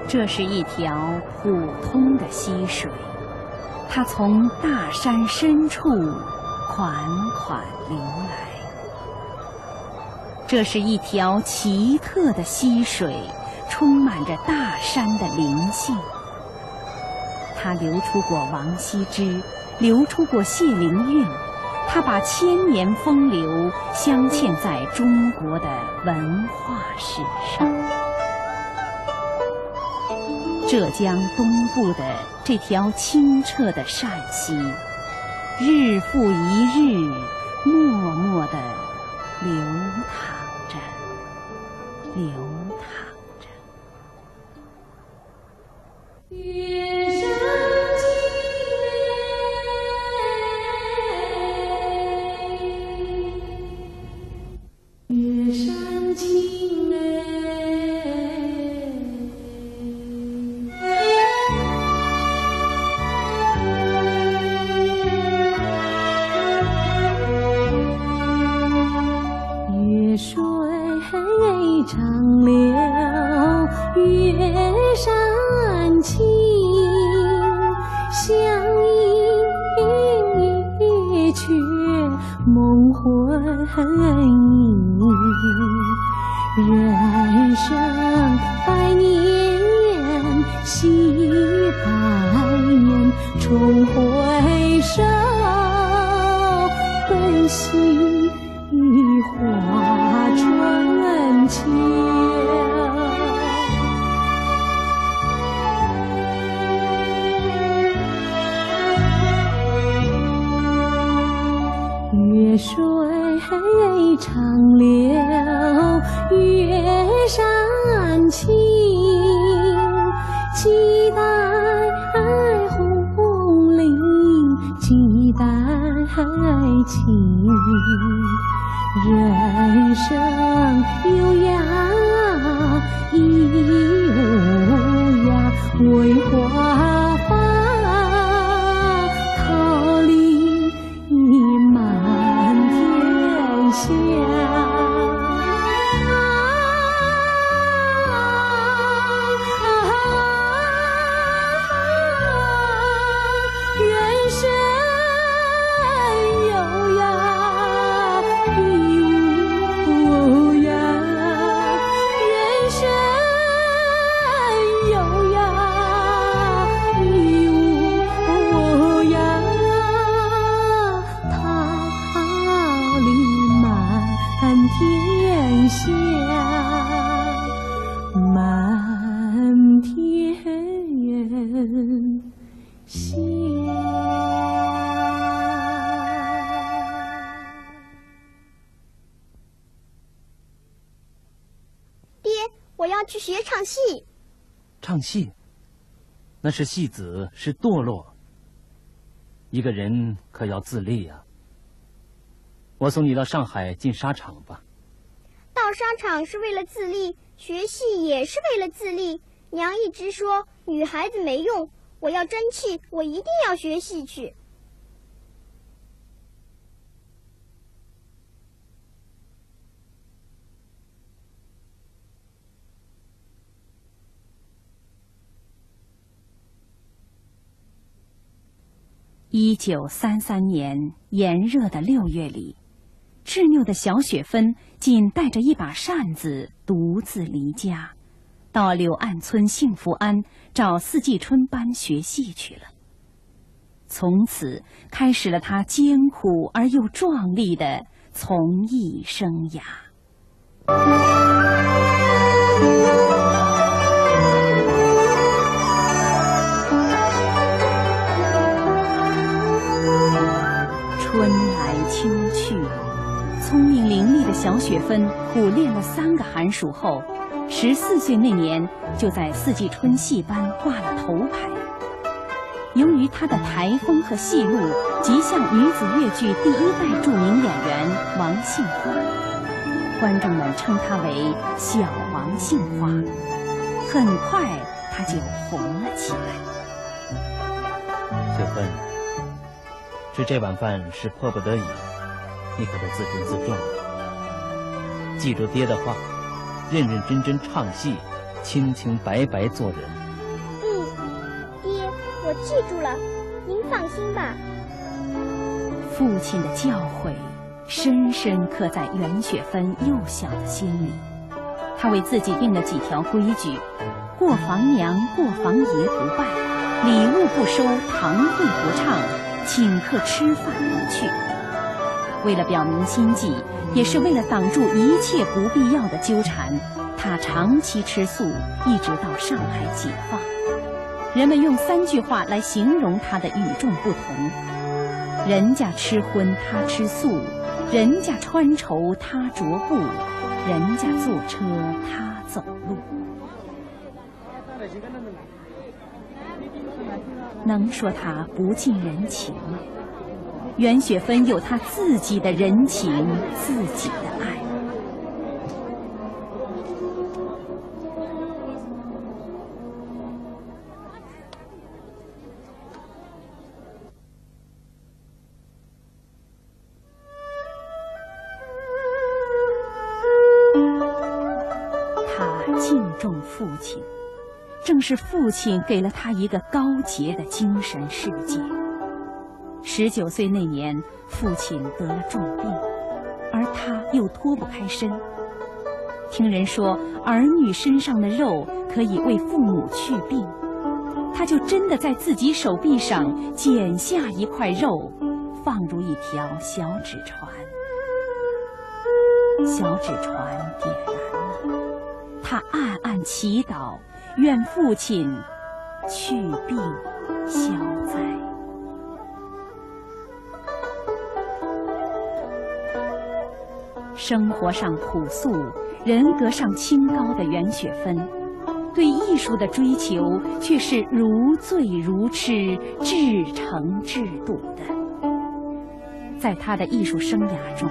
这是一条普通的溪水，它从大山深处款款流来。这是一条奇特的溪水，充满着大山的灵性。它流出过王羲之，流出过谢灵运，它把千年风流镶嵌在中国的文化史上。浙江东部的这条清澈的善溪，日复一日，默默地流淌着，流淌着。月上金嘞，月上金嘞。长流月山青，相映一曲梦魂萦。人生百年惜百年，重回首，本惜花春秋。月水长流月山青，几代红菱，几代情。人生有涯亦无涯，为花发桃李满天下。人生有涯亦无涯，人生有涯亦无涯，桃李满天下，满天下。我要去学唱戏。唱戏？那是戏子，是堕落。一个人可要自立呀。我送你到上海进沙场吧。到沙场是为了自立，学戏也是为了自立。娘一直说女孩子没用，我要争气，我一定要学戏去。1933年炎热的6月里，执拗的小雪芬竟带着一把扇子独自离家，到柳岸村幸福庵找四季春班学戏去了。从此开始了她艰苦而又壮丽的从艺生涯。春来秋去，聪明伶俐的小雪芬苦练了3个寒暑后，14岁那年就在四季春戏班挂了头牌。由于她的台风和戏路极像女子越剧第1代著名演员王杏花，观众们称她为小王杏花。很快她就红了起来。雪芬，吃这碗饭是迫不得已，你可得自重自重。记住爹的话，认认真真唱戏，清清白白做人。我记住了，您放心吧。父亲的教诲深深刻在袁雪芬幼小的心里。他为自己定了几条规矩：过房娘、过房爷不拜，礼物不收，堂会不唱，请客吃饭不去。为了表明心迹，也是为了挡住一切不必要的纠缠，他长期吃素，一直到上海解放。人们用3句话来形容他的与众不同：人家吃荤，他吃素；人家穿绸，他着布；人家坐车，他走路。能说他不近人情吗？袁雪芬有她自己的人情，自己的爱。他敬重父亲，正是父亲给了他一个高洁的精神世界。19岁那年，父亲得了重病，而他又脱不开身。听人说，儿女身上的肉可以为父母去病，他就真的在自己手臂上剪下一块肉，放入一条小纸船。小纸船点燃了，他暗暗祈祷，愿父亲去病消灾。生活上朴素，人格上清高的袁雪芬，对艺术的追求却是如醉如痴、至诚至笃的。在他的艺术生涯中，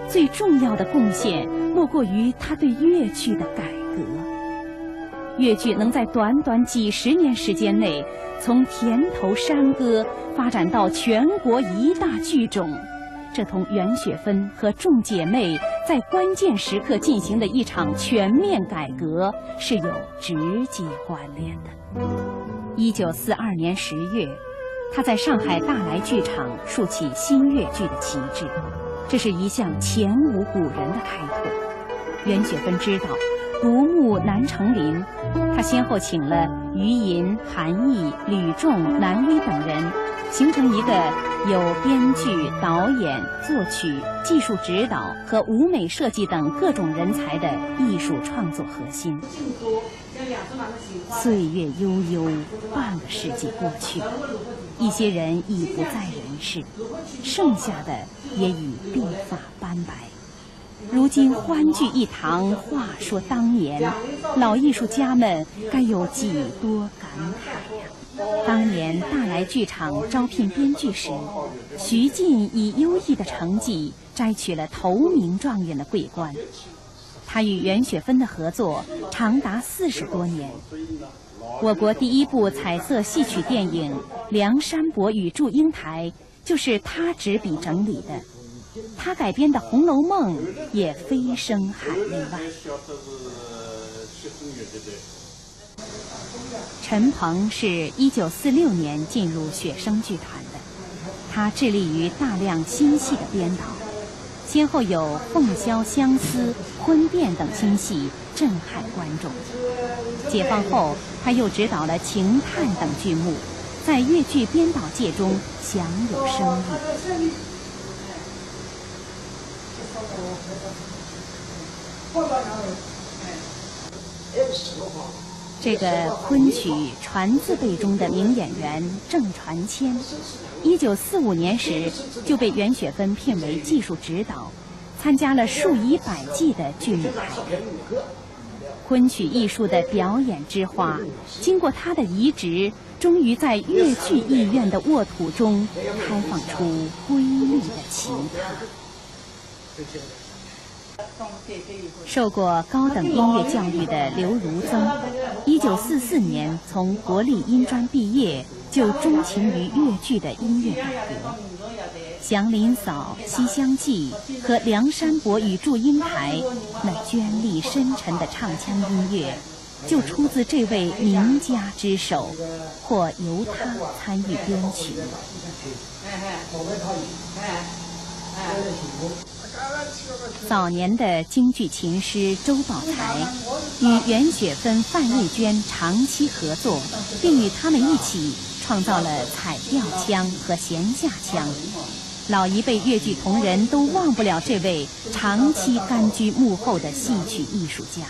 最重要的贡献莫过于他对粤剧的改革。粤剧能在短短几十年时间内，从田头山歌发展到全国一大剧种，这同袁雪芬和众姐妹在关键时刻进行的一场全面改革是有直接关联的。1942年10月，她在上海大来剧场竖起新粤剧的旗帜，这是一项前无古人的开拓。袁雪芬知道独木难成林，她先后请了余银、韩毅、吕仲、南威等人，形成一个有编剧、导演、作曲、技术指导和舞美设计等各种人才的艺术创作核心。岁月悠悠，半个世纪过去，一些人已不在人世，剩下的也已鬓发斑白。如今欢聚一堂，话说当年，老艺术家们该有几多感慨呀！当年大来剧场招聘编剧时，徐进以优异的成绩摘取了头名状元的桂冠。他与袁雪芬的合作长达40多年。我国第一部彩色戏曲电影《梁山伯与祝英台》就是他执笔整理的。他改编的《红楼梦》也蜚声海内外。陈鹏是1946年进入雪声剧团的，他致力于大量新戏的编导，先后有《凤箫相思》《婚变》等新戏震撼观众。解放后，他又执导了《情探》等剧目，在粤剧编导界中享有声誉。这个昆曲传字辈中的名演员郑传谦，1945年时就被袁雪芬聘为技术指导，参加了数以百计的剧目排练。昆曲艺术的表演之花，经过他的移植，终于在粤剧艺院的沃土中开放出瑰丽的奇葩。受过高等音乐教育的刘如增，1944年从国立音专毕业，就钟情于粤剧的音乐改革。《祥林嫂》《西厢记》和《梁山伯与祝英台》那娟丽深沉的唱腔音乐，就出自这位名家之手，或由他参与编曲。早年的京剧琴师周宝才与袁雪芬、范瑞娟长期合作，并与他们一起创造了彩调腔和弦下腔。老一辈粤剧同仁都忘不了这位长期甘居幕后的戏曲艺术家。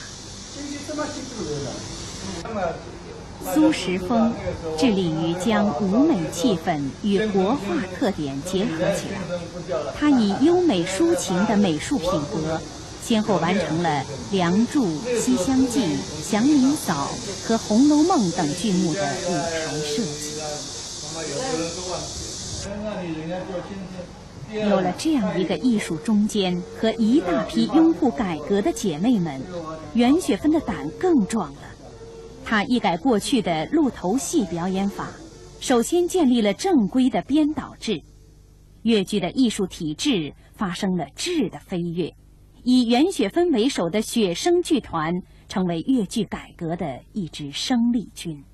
苏时丰致力于将舞美气氛与国画特点结合起来，他以优美抒情的美术品格，先后完成了《梁祝》《西厢记》《祥林嫂》和《红楼梦》等剧目的舞台设计。有了这样一个艺术中坚和一大批拥护改革的姐妹们，袁雪芬的胆更壮了。她一改过去的鹿头戏表演法，首先建立了正规的编导制，粤剧的艺术体制发生了质的飞跃，以袁雪芬为首的雪声剧团成为粤剧改革的一支生力军。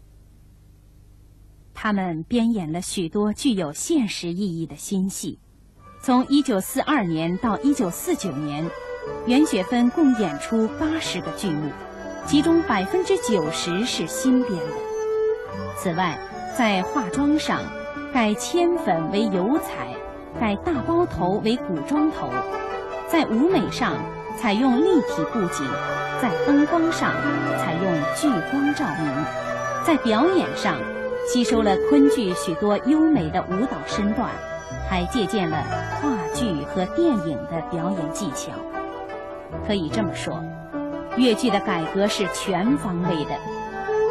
他们编演了许多具有现实意义的新戏。从1942年到1949年，袁雪芬共演出80个剧目，其中90%是新编的。此外，在化妆上，改铅粉为油彩，改大包头为古装头；在舞美上，采用立体布景；在灯光上，采用聚光照明；在表演上，吸收了昆剧许多优美的舞蹈身段，还借鉴了话剧和电影的表演技巧。可以这么说，粤剧的改革是全方位的。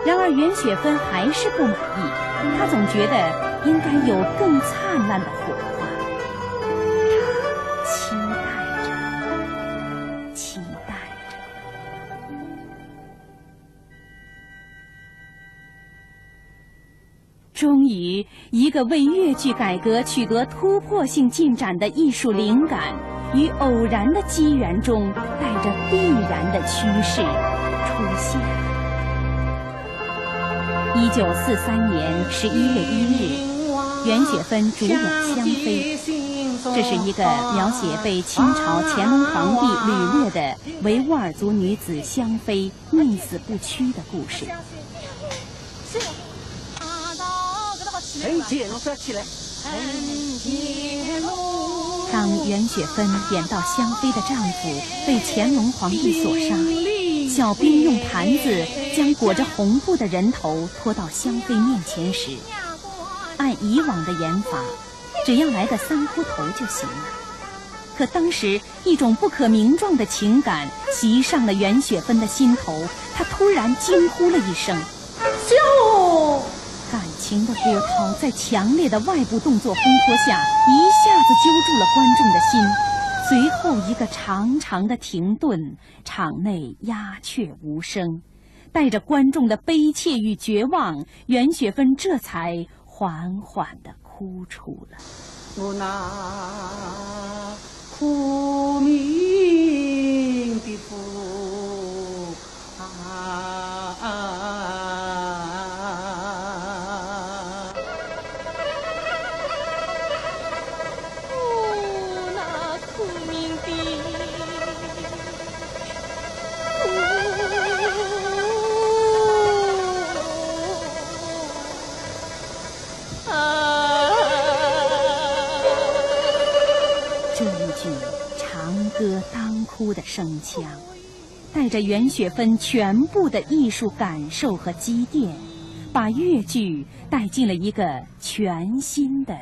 然而袁雪芬还是不满意，她总觉得应该有更灿烂的火花。她期待着。终于，一个为粤剧改革取得突破性进展的艺术灵感，于偶然的机缘中，带着必然的趋势出现了。1943年11月1日，袁雪芬主演《香妃》，这是一个描写被清朝乾隆皇帝掳掠的维吾尔族女子香妃宁死不屈的故事。当袁雪芬演到香妃的丈夫被乾隆皇帝所杀，小兵用盘子将裹着红布的人头拖到香妃面前时，按以往的演法，只要来个3哭头就行了。可当时一种不可名状的情感袭上了袁雪芬的心头，她突然惊呼了一声：“救！”感情的波涛在强烈的外部动作烘托下，一下子揪住了观众的心。随后一个长长的停顿，场内鸦雀无声，带着观众的悲切与绝望，袁雪芬这才缓缓地哭出了。我那苦命的父歌当哭的声腔，带着袁雪芬全部的艺术感受和积淀，把粤剧带进了一个全新的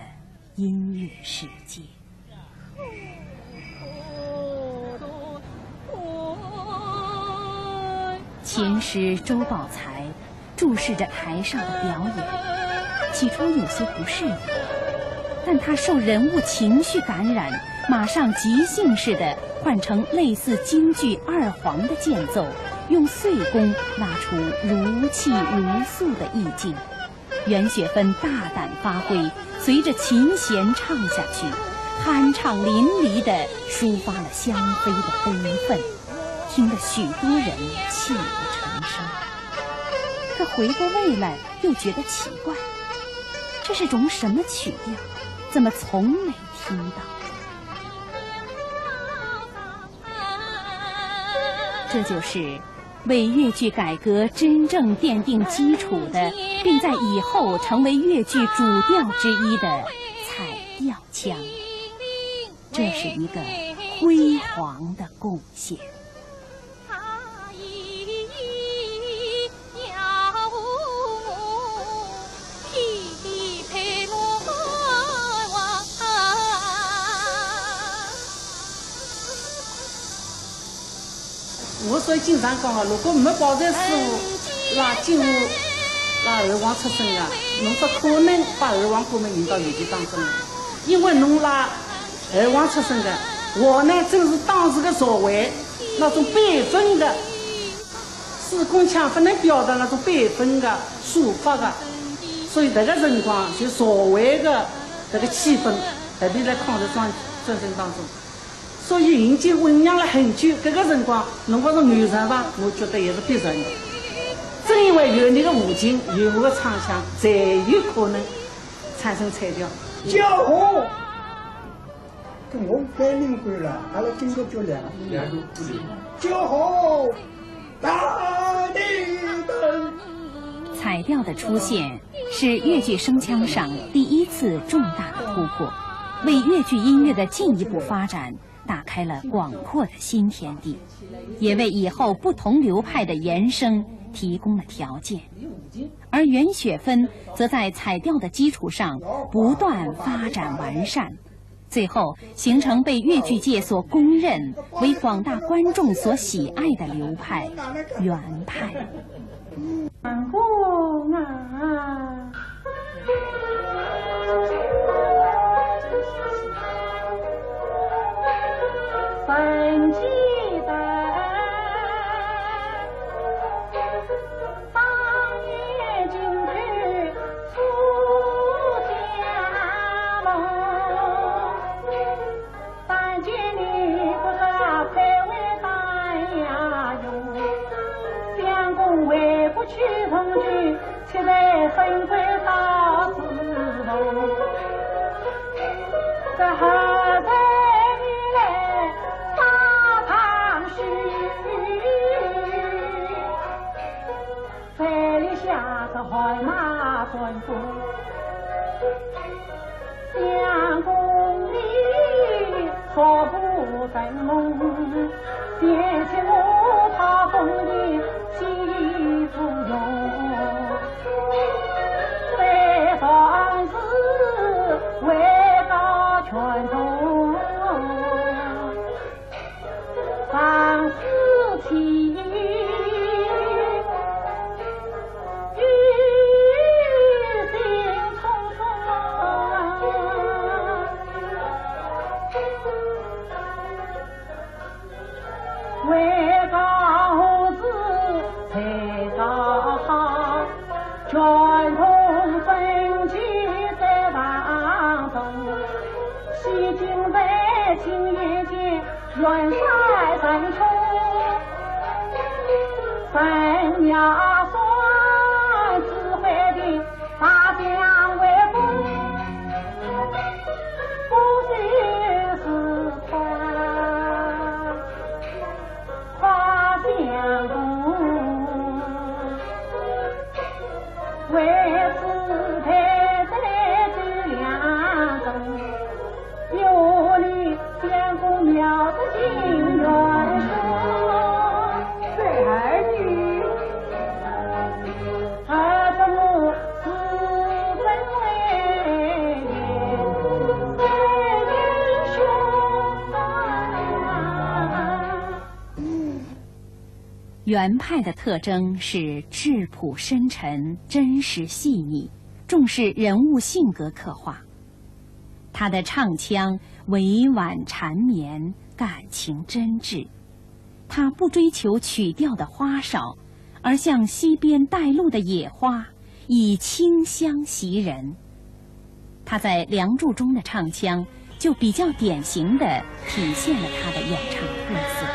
音乐世界。琴师周宝才注视着台上的表演，起初有些不适应，但他受人物情绪感染，马上即兴式的换成类似京剧二黄的间奏，用碎弓拉出如泣如诉的意境。袁雪芬大胆发挥，随着琴弦唱下去，酣畅淋漓地抒发了香妃的悲愤，听得许多人泣不成声。可回过味来又觉得奇怪，这是种什么曲调？怎么从没听到？这就是为越剧改革真正奠定基础的，并在以后成为越剧主调之一的彩调腔。这是一个辉煌的贡献。我所以经常讲啊，如果没宝山师傅拉进屋拉二王出身啊，侬不可能把二王哥们引到越剧当中。因为侬拉二王出身的，我呢正是当时的社会那种辈分的四宫腔不能表达那种辈分的抒发的，所以这个情况就社会的这个气氛特别在抗日战争当中。所以已经酝酿了很久，这个辰光侬不是完成吧？我觉得也是必然的。正因为有你的舞劲，有我的唱腔，才有可能产生彩调。叫好，跟我改名归了，阿拉今个就两个叫好，大地灯。彩调的出现是越剧声腔上第一次重大的突破，为越剧音乐的进一步发展打开了广阔的新天地，也为以后不同流派的延伸提供了条件。而袁雪芬则在彩调的基础上不断发展完善，最后形成被越剧界所公认为广大观众所喜爱的流派——袁派。公啊，分鸡蛋，当年进去出家门，但见你不把配为单呀用，相公为不去同居，却在分归到自头，这何在怀里下个海马滚滚，相公里说不等梦，念起我他风的西服用，在房子为高全通，房事起为高子配高好，全通分居在当中，西京在今夜间远在山冲，分呀算智慧的大将为公，不须是夸相公，为此配在这两中，有你相公妙的金元说，对儿女儿子母自分为英雄啊。袁派的特征是质朴深沉、真实细腻，重视人物性格刻画。他的唱腔委婉缠绵，感情真挚。他不追求曲调的花哨，而像溪边带露的野花，以清香袭人。他在《梁祝》中的唱腔就比较典型地体现了他的演唱特色。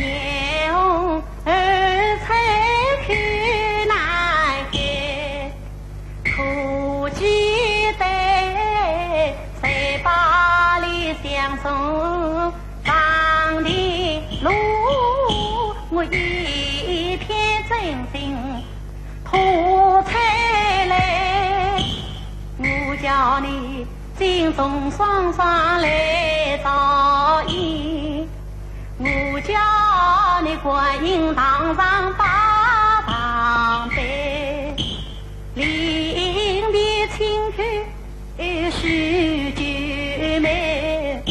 牛儿才去南海，可记得谁把里相送上的路，我一片真心吐出来，我叫你心中双双来照应，我叫你观音堂上把堂拜，临别亲去许句美，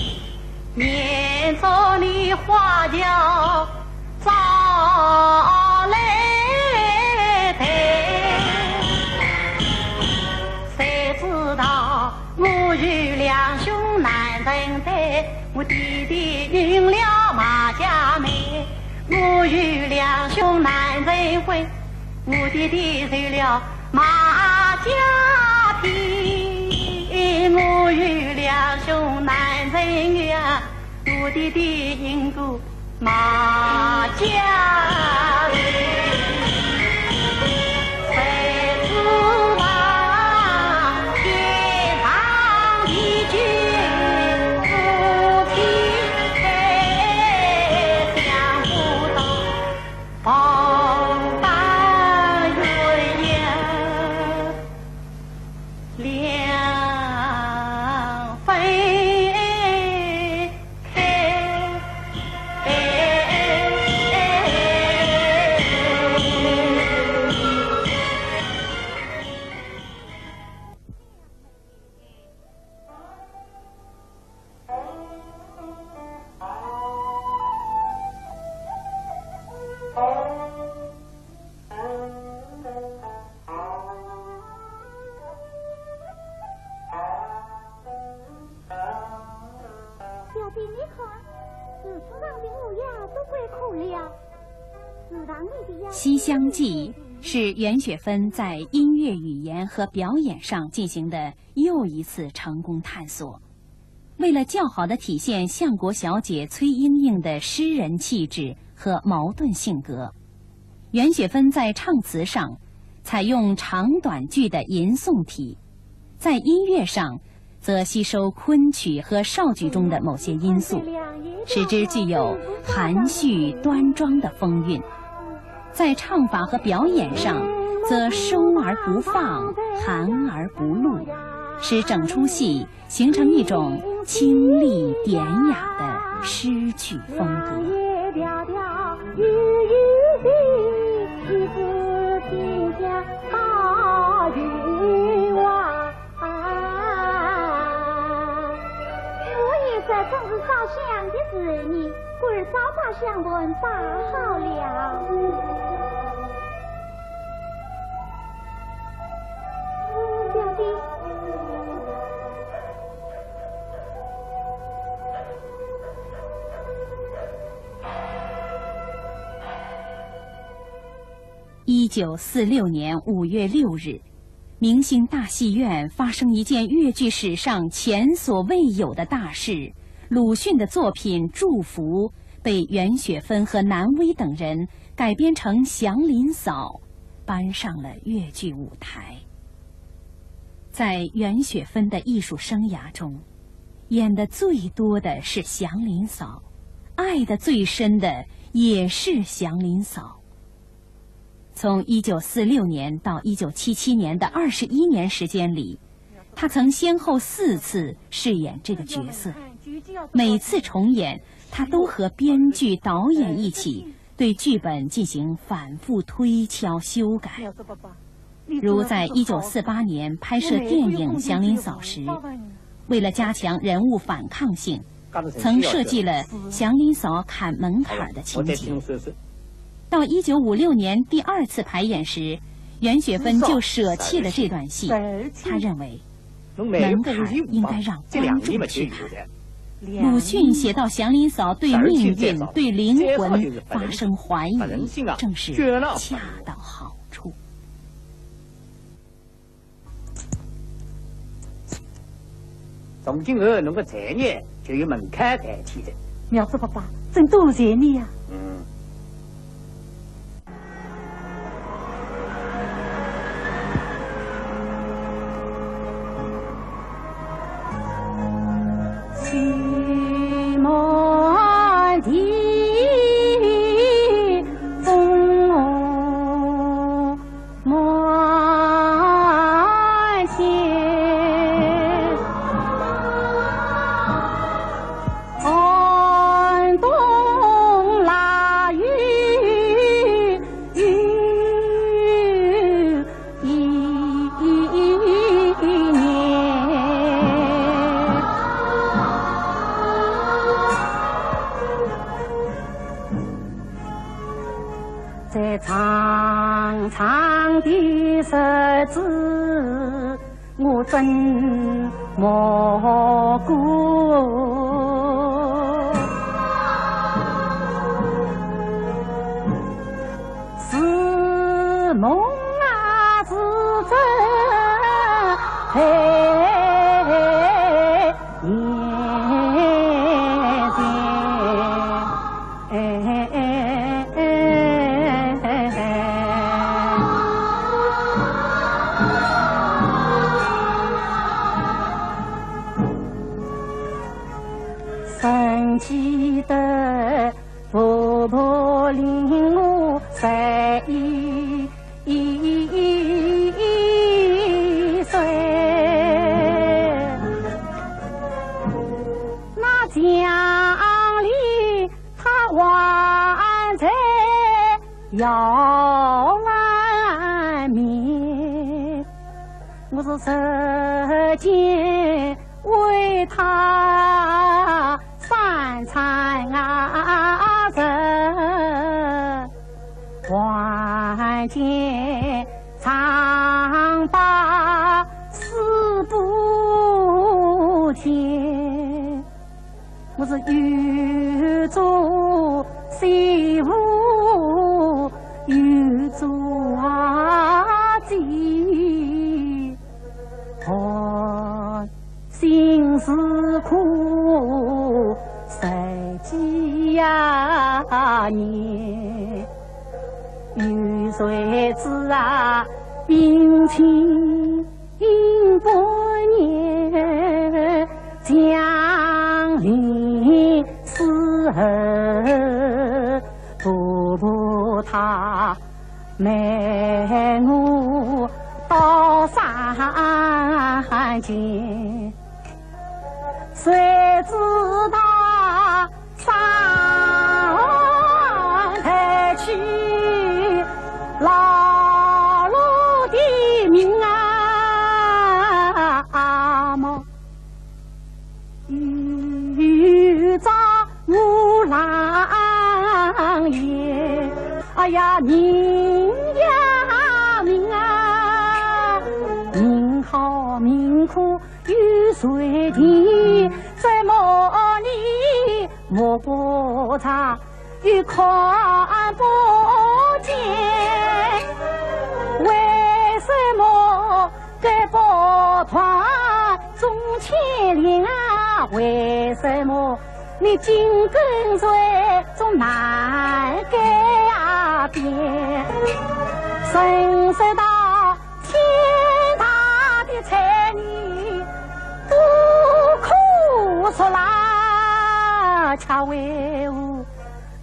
念着你花轿早来抬，谁知道我与两兄难人待，我弟弟晕了马家妹，我与两兄难人回，我弟弟受了马家皮，我与两兄难人怨，我弟弟因过马家皮。《西厢记》是袁雪芬在音乐语言和表演上进行的又一次成功探索。为了较好地体现相国小姐崔莺莺的诗人气质和矛盾性格，袁雪芬在唱词上采用长短句的吟诵体，在音乐上则吸收昆曲和少曲中的某些因素，使之具有含蓄端庄的风韵。在唱法和表演上，则收而不放，含而不露，使整出戏形成一种清丽典雅的诗曲风格。正是烧香的子女，故而早把香盆打好了。表弟，1946年5月6日，明星大戏院发生一件越剧史上前所未有的大事。鲁迅的作品《祝福》被袁雪芬和南威等人改编成《祥林嫂》，搬上了越剧舞台。在袁雪芬的艺术生涯中，演的最多的是祥林嫂，爱的最深的也是祥林嫂。从1946年到1977年的21年时间里，她曾先后4次饰演这个角色。每次重演，他都和编剧、导演一起对剧本进行反复推敲修改。如在1948年拍摄电影《祥林嫂》时，为了加强人物反抗性，曾设计了祥林嫂砍门槛的情节。到1956年第2次排演时，袁雪芬就舍弃了这段戏，她认为门槛应该让观众去看。鲁迅写到祥林嫂对命运、对灵魂发生怀疑，正是恰到好处。从今后侬个才艺就由门槛代替的。苗子爸爸，真多谢你呀！在长长的日子，我真蘑菇，是梦啊，是真，曾记得婆婆领我11岁，那江里她玩在摇篮面，我是时间为她三餐啊食，还见长把四不见，我是有做媳妇，有做姐，心是苦，十几年，有谁知啊，病情半年，降临时候，婆婆她卖我到山间。谁知道上台去劳碌的命啊么，遇着我郎爷，哎呀人呀命啊，命好命苦有谁听？在梦里摸不着，又看不见。为什么该抱团中牵连啊？为什么你紧跟随总难改变？深深到天大的财你不苦说啦，恰为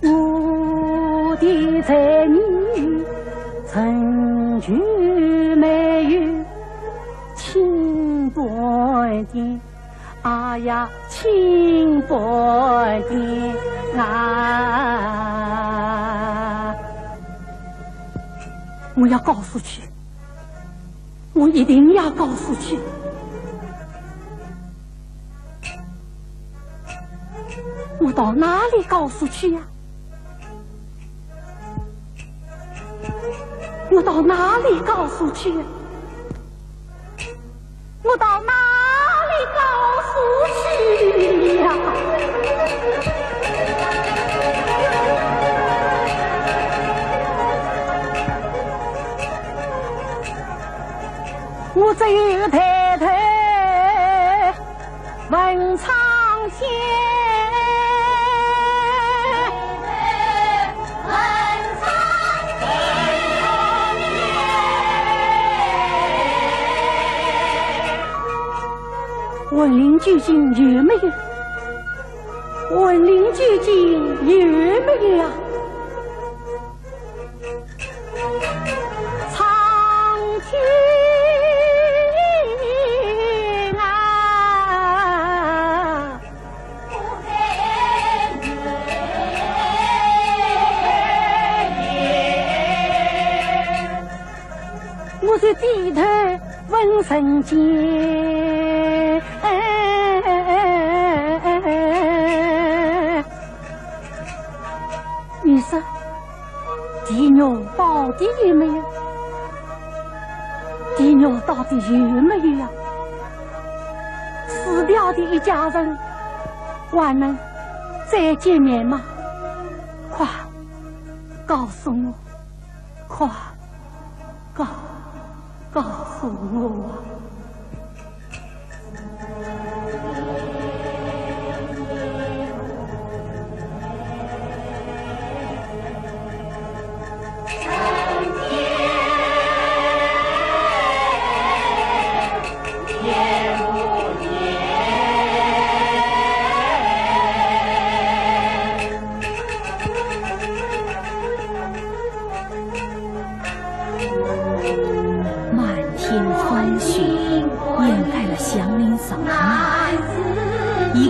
我的财你成就没有轻薄的，哎呀轻薄的啊！我要告诉去，我一定要告诉去。我到哪里告诉去呀？我到哪里告诉去呀？我到哪里告诉去呀？我只有抬头问苍天，文林究竟有没有？文林究竟有没有啊？苍天啊！我是低头问神间。你说地鸟到底有没有？地鸟到底有没有呀？死掉的一家人还能再见面吗？快告诉我，快告诉我啊！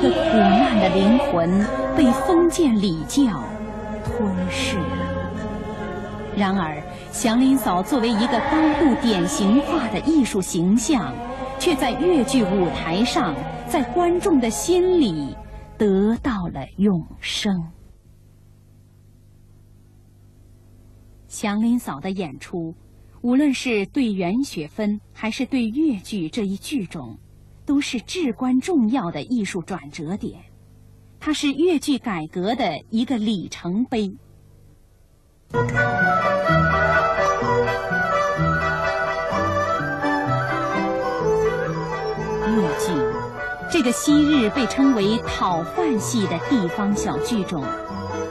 苦难的灵魂被封建礼教吞噬了。然而，祥林嫂作为一个高度典型化的艺术形象，却在越剧舞台上，在观众的心里得到了永生。祥林嫂的演出，无论是对袁雪芬还是对越剧这一剧种，都是至关重要的艺术转折点，它是越剧改革的一个里程碑。越剧这个昔日被称为讨饭戏的地方小剧种，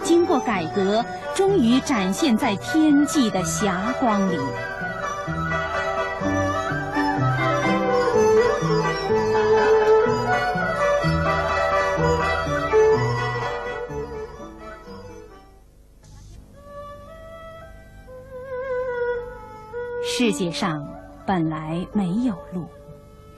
经过改革，终于展现在天际的霞光里。世界上本来没有路，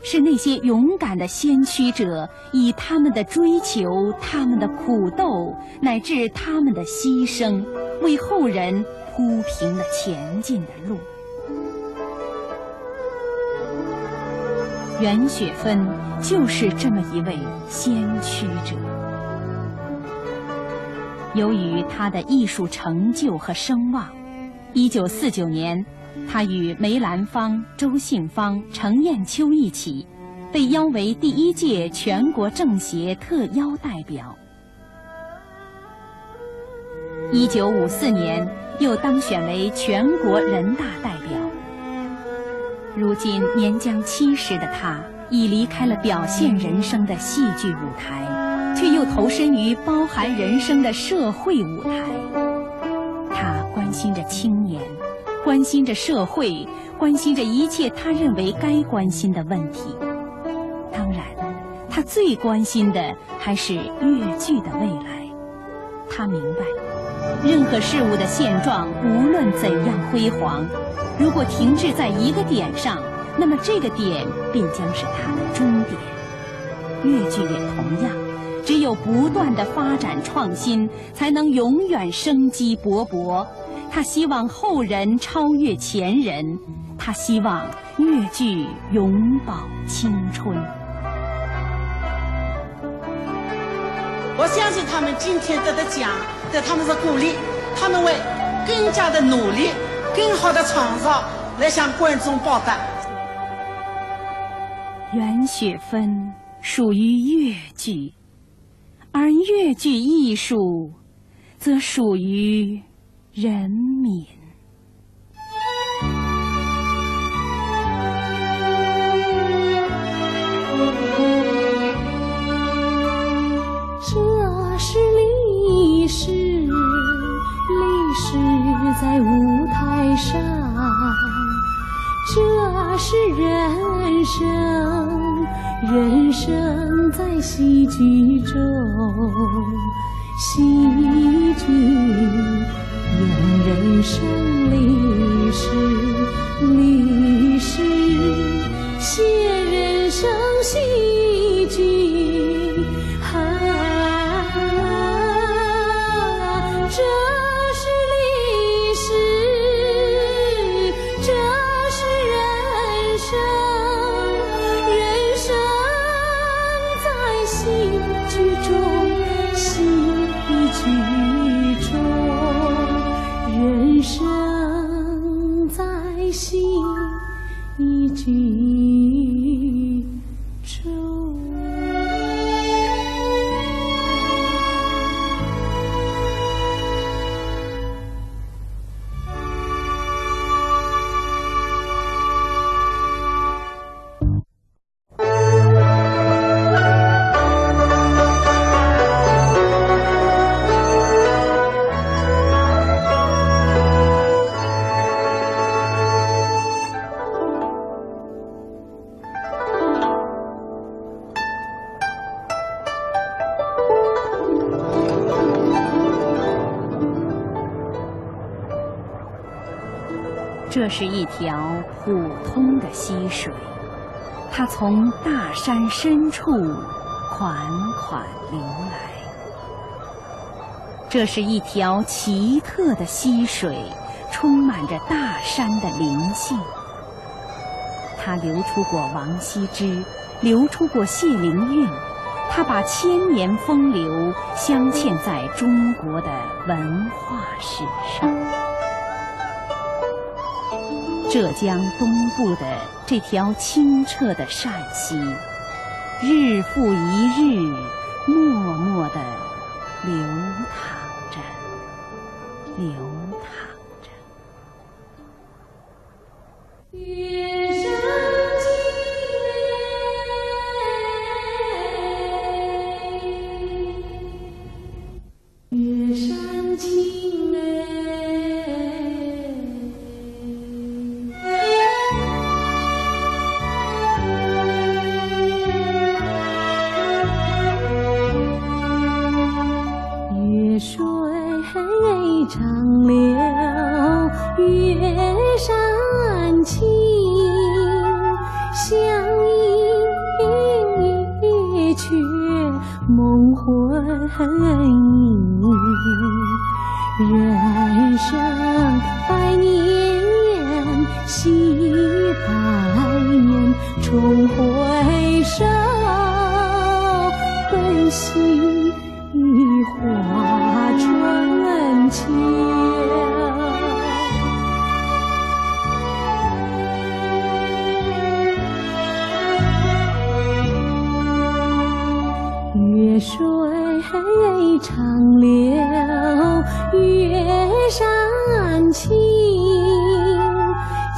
是那些勇敢的先驱者以他们的追求、他们的苦斗乃至他们的牺牲，为后人铺平了前进的路。袁雪芬就是这么一位先驱者。由于她的艺术成就和声望，1949年他与梅兰芳、周信芳、程砚秋一起，被邀为第1届全国政协特邀代表。1954年又当选为全国人大代表。如今年将70的他，已离开了表现人生的戏剧舞台，却又投身于包含人生的社会舞台。他关心着青年，关心着社会，关心着一切他认为该关心的问题。当然，他最关心的还是越剧的未来。他明白，任何事物的现状无论怎样辉煌，如果停滞在一个点上，那么这个点便将是它的终点。越剧也同样，只有不断的发展创新，才能永远生机勃勃。他希望后人超越前人，他希望越剧永葆青春。我相信他们今天得的奖，对他们是鼓励，他们会更加的努力，更好的创造来向观众报答。袁雪芬属于越剧，而越剧艺术则属于人民。这是历史，历史在舞台上，这是人生，人生在戏剧中，戏剧用人生历史，历史写人生戏剧，这是历史，这是人生，人生在戏剧中，戏剧中，人生在戏剧中。这是一条普通的溪水，它从大山深处款款流来。这是一条奇特的溪水，充满着大山的灵性。它流出过王羲之，流出过谢灵运，它把千年风流镶嵌在中国的文化史上。浙江东部的这条清澈的善溪，日复一日，默默地流淌着，流淌着。月上镜，月上镜哎。长流月山青，相映一却梦魂萦。人生百年，戏百年，重回首，本惜花春秋。月水长流月山青，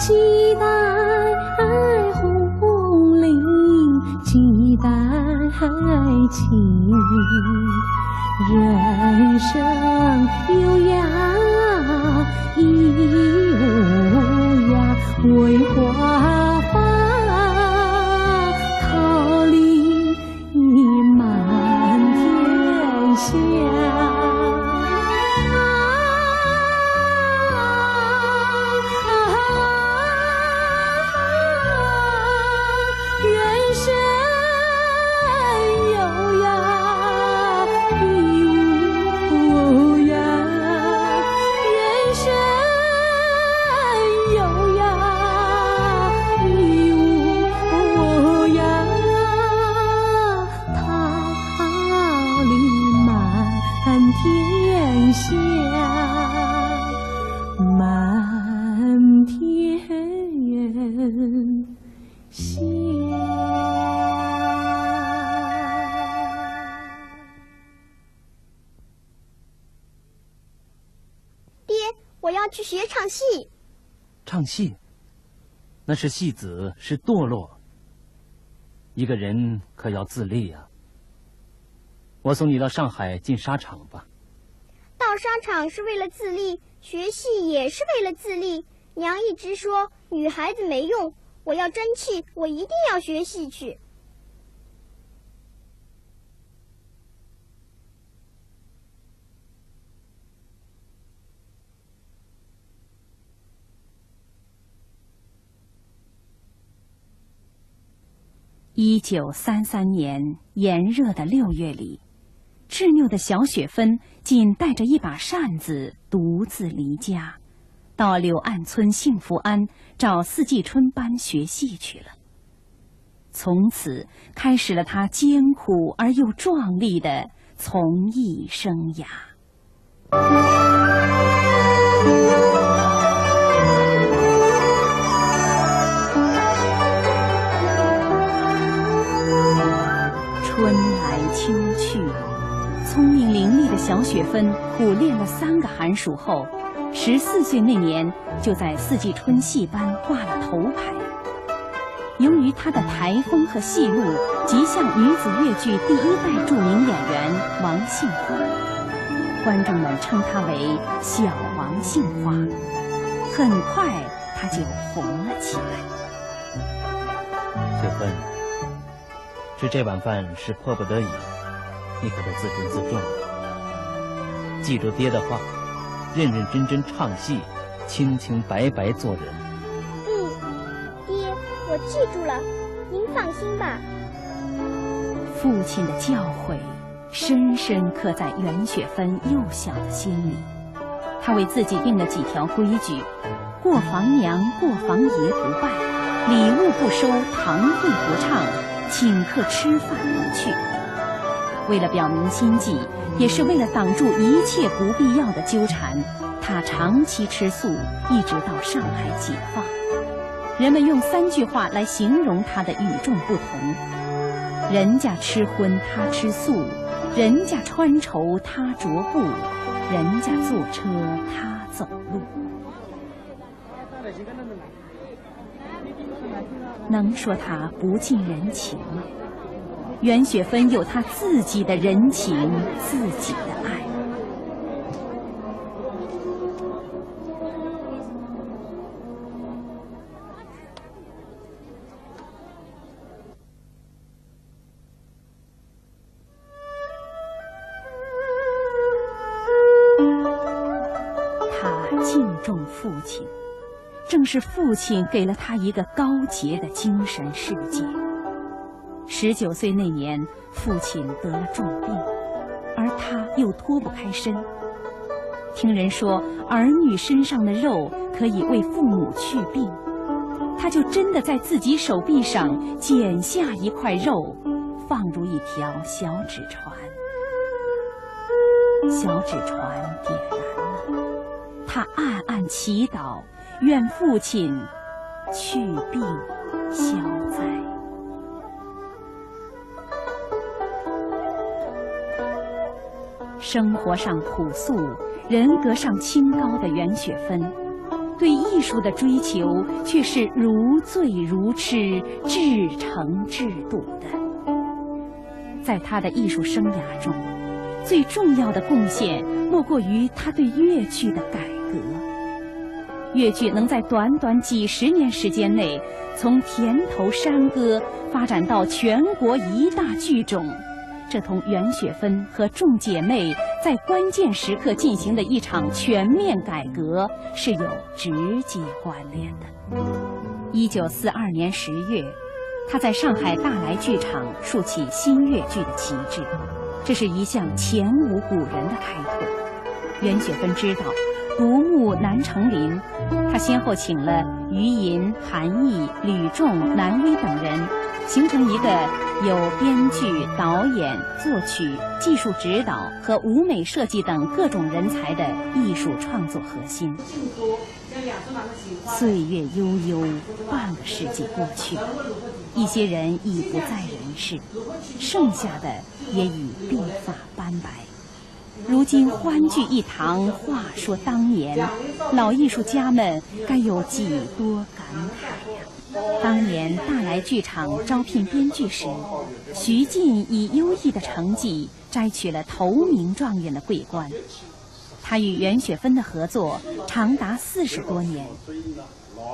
几代红绫，几代情。人生有涯亦无涯，为花发桃李满天下。人生有涯亦无涯，人生有涯亦无涯，桃李满天下，满天下。爹，我要去学唱戏。唱戏，那是戏子，是堕落。一个人可要自立啊。我送你到上海进沙场吧。到沙场是为了自立，学戏也是为了自立。娘一直说女孩子没用，我要争气，我一定要学戏去。1933年炎热的6月里，执拗的小雪芬仅带着一把扇子独自离家，到柳岸村幸福庵找四季春班学戏去了。从此开始了他艰苦而又壮丽的从艺生涯。春来秋去，聪明伶俐的小雪芬苦练了3个寒暑后，14岁那年就在四季春戏班挂了头牌。由于她的台风和戏路极像女子越剧第1代著名演员王杏花，观众们称她为小王杏花。很快，她就红了起来。雪芬，吃这碗饭是迫不得已，你可得自重自重。记住爹的话，认认真真唱戏，清清白白做人。爹，我记住了，您放心吧。父亲的教诲深深刻在袁雪芬幼小的心里。他为自己定了几条规矩：过房娘、过房爷不拜，礼物不收，堂会不唱，请客吃饭不去。为了表明心迹，也是为了挡住一切不必要的纠缠，他长期吃素，一直到上海解放。人们用3句话来形容他的与众不同：人家吃荤，他吃素；人家穿绸，他着布；人家坐车，他走路。能说他不近人情吗？袁雪芬有她自己的人情，自己的爱。她敬重父亲，正是父亲给了他一个高洁的精神世界。19岁那年，父亲得了重病，而他又脱不开身。听人说儿女身上的肉可以为父母去病，他就真的在自己手臂上剪下一块肉，放入一条小纸船。小纸船点燃了，他暗暗祈祷，愿父亲去病消灾。生活上朴素，人格上清高的袁雪芬，对艺术的追求却是如醉如痴、至诚至笃的。在他的艺术生涯中，最重要的贡献莫过于他对越剧的改革。越剧能在短短几十年时间内，从田头山歌发展到全国一大剧种，这同袁雪芬和众姐妹在关键时刻进行的一场全面改革是有直接关联的。1942年10月，她在上海大来剧场竖起新越剧的旗帜，这是一项前无古人的开拓。袁雪芬知道独木难成林，她先后请了余银、韩毅、吕仲、南威等人，形成一个有编剧、导演、作曲、技术指导和舞美设计等各种人才的艺术创作核心。岁月悠悠，半个世纪过去，一些人已不在人世，剩下的也已鬓发斑白。如今欢聚一堂，话说当年，老艺术家们该有几多感慨呀！当年大来剧场招聘编剧时，徐进以优异的成绩摘取了头名状元的桂冠。他与袁雪芬的合作长达40多年。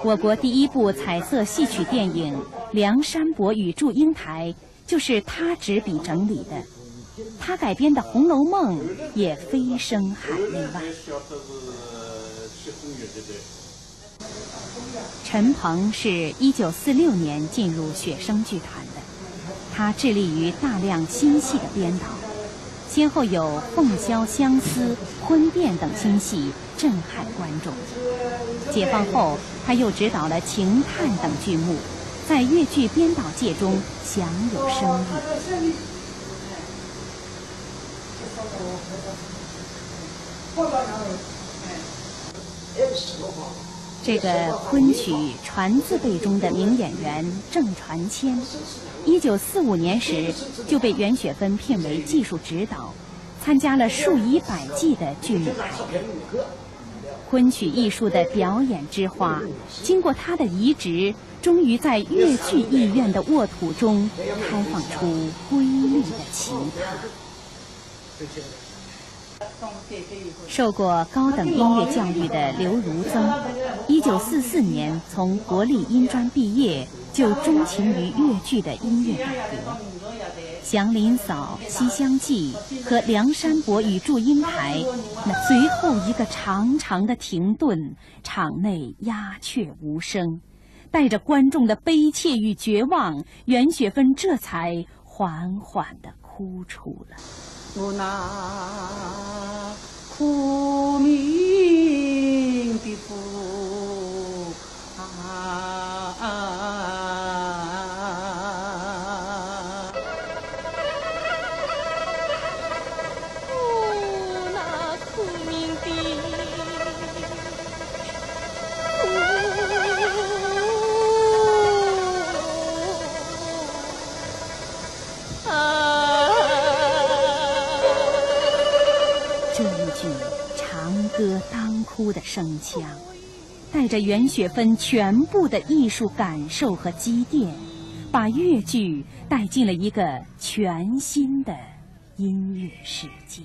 我国第一部彩色戏曲电影《梁山伯与祝英台》就是他执笔整理的，他改编的《红楼梦》也飞升海内外。陈鹏是1946年进入雪声剧团的，他致力于大量新戏的编导，先后有《凤箫相思》《婚变》等新戏震撼观众。解放后，他又执导了《情探》等剧目，在粤剧编导界中享有声誉。这个昆曲传字辈中的名演员郑传谦，1945年时就被袁雪芬聘为技术指导，参加了数以百计的剧目排练。昆曲艺术的表演之花，经过他的移植，终于在粤剧艺院的沃土中开放出瑰丽的奇葩。受过高等音乐教育的刘如增，1944年从国立音专毕业，就钟情于粤剧的音乐改革。《祥林嫂》《西厢记》和《梁山伯与祝英台》，那随后一个长长的停顿，场内鸦雀无声，带着观众的悲切与绝望，袁雪芬这才缓缓地哭出了。我那苦命的父歌当哭的声腔，带着袁雪芬全部的艺术感受和积淀，把粤剧带进了一个全新的音乐世界。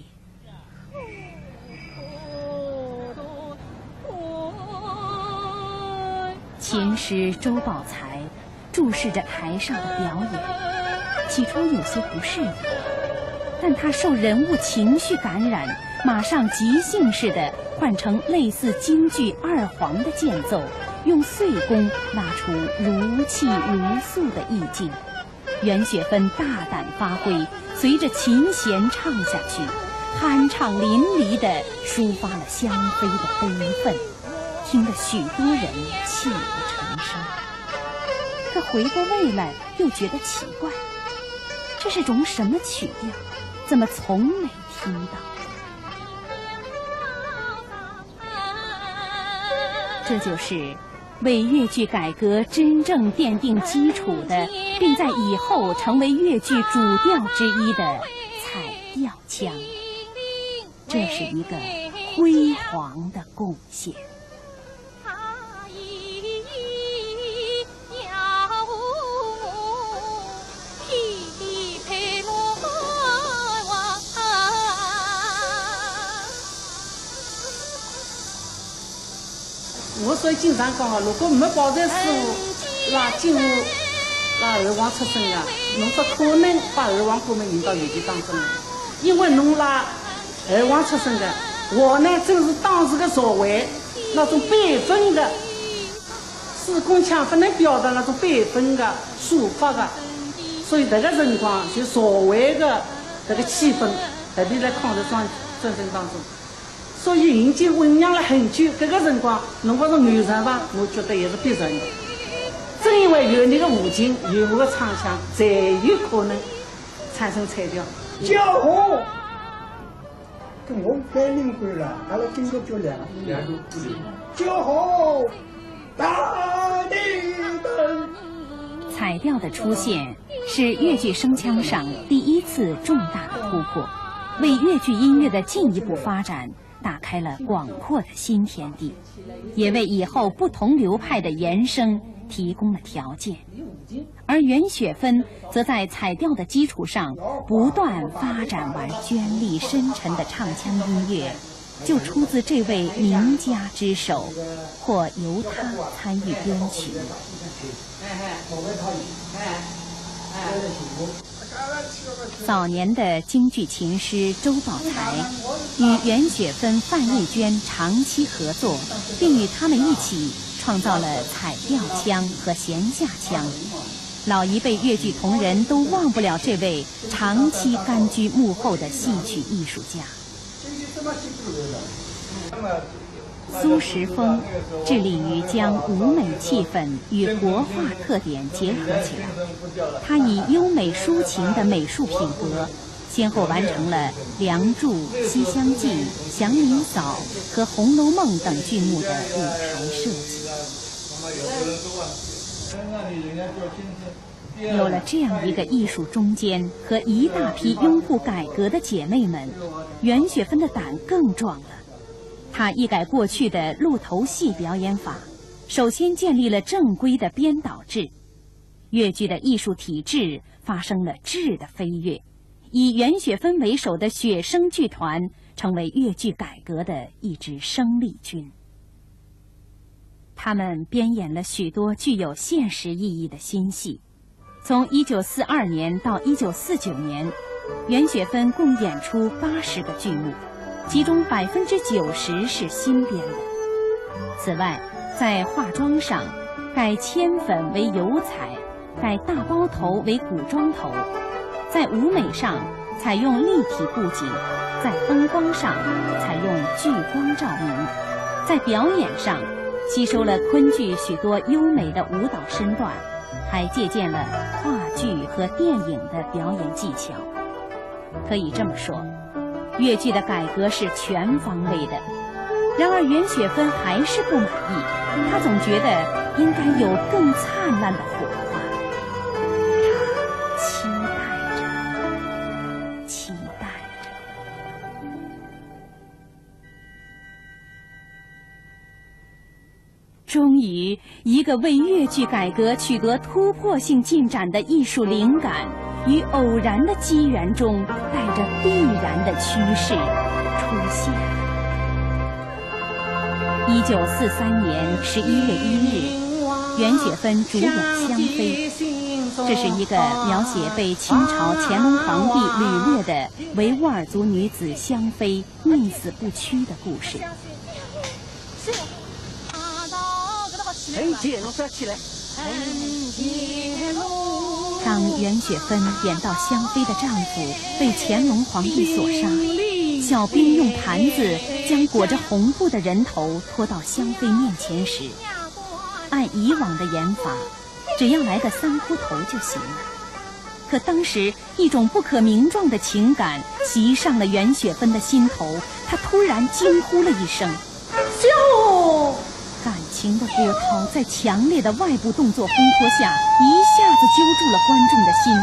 琴师周宝才注视着台上的表演，起初有些不适应，但他受人物情绪感染，马上即兴式的换成类似京剧二黄的间奏，用碎弓拉出如泣如诉的意境。袁雪芬大胆发挥，随着琴弦唱下去，酣畅淋漓地抒发了香妃的悲愤，听得许多人泣不成声。可回过味来，又觉得奇怪，这是种什么曲调？怎么从没听到？这就是为粤剧改革真正奠定基础的，并在以后成为粤剧主调之一的彩调腔。这是一个辉煌的贡献。我所以经常讲啊，如果没宝山师傅拉进屋拉二王出身啊，侬不可能把二王哥们引到粤剧当中。因为侬拉二王出身的，我呢正是当时的社会那种辈分的四宫腔不能表达那种辈分的抒发的，所以这个情况就社会的这个气氛特别在抗日战争当中。所以已经酝酿了很久，这个辰光侬不是完成吧？我觉得也是必然的。正因为有你的舞劲，有我的唱腔，才有可能产生彩调。叫好，跟我改名归了，阿拉经过就两个叫好，大地灯。彩调的出现是粤剧声腔上第一次重大的突破，为粤剧音乐的进一步发展打开了广阔的新天地，也为以后不同流派的延伸提供了条件。而袁雪芬则在彩调的基础上不断发展完绚丽深沉的唱腔音乐，就出自这位名家之手，或由他参与编曲。早年的京剧琴师周宝才与袁雪芬、范瑞娟长期合作，并与他们一起创造了彩调腔和弦下腔。老一辈越剧同仁都忘不了这位长期甘居幕后的戏曲艺术家。苏时丰致力于将舞美气氛与国画特点结合起来，他以优美抒情的美术品格，先后完成了《梁祝》《西厢记》《祥林嫂》和《红楼梦》等剧目的舞台设计。有了这样一个艺术中坚和一大批拥护改革的姐妹们，袁雪芬的胆更壮了。她一改过去的鹿头戏表演法，首先建立了正规的编导制，越剧的艺术体制发生了质的飞跃，以袁雪芬为首的雪声剧团成为越剧改革的一支生力军。他们编演了许多具有现实意义的新戏。从1942年到1949年，袁雪芬共演出80个剧目，其中90%是新编的。此外，在化妆上，改铅粉为油彩，改大包头为古装头；在舞美上，采用立体布景；在灯光上，采用聚光照明；在表演上，吸收了昆剧许多优美的舞蹈身段，还借鉴了话剧和电影的表演技巧。可以这么说，越剧的改革是全方位的。然而袁雪芬还是不满意，她总觉得应该有更灿烂的火花。她期待着。终于，一个为越剧改革取得突破性进展的艺术灵感，于偶然的机缘中，带着必然的趋势出现了。1943年11月1日，袁雪芬主演《香妃》，这是一个描写被清朝乾隆皇帝掳掠的维吾尔族女子香妃宁死不屈的故事。当袁雪芬演到香妃的丈夫被乾隆皇帝所杀，小兵用盘子将裹着红布的人头拖到香妃面前时，按以往的演法，只要来个3哭头就行了。可当时一种不可名状的情感袭上了袁雪芬的心头，她突然惊呼了一声：“救！”感情的波涛在强烈的外部动作烘托下，一下子揪住了观众的心。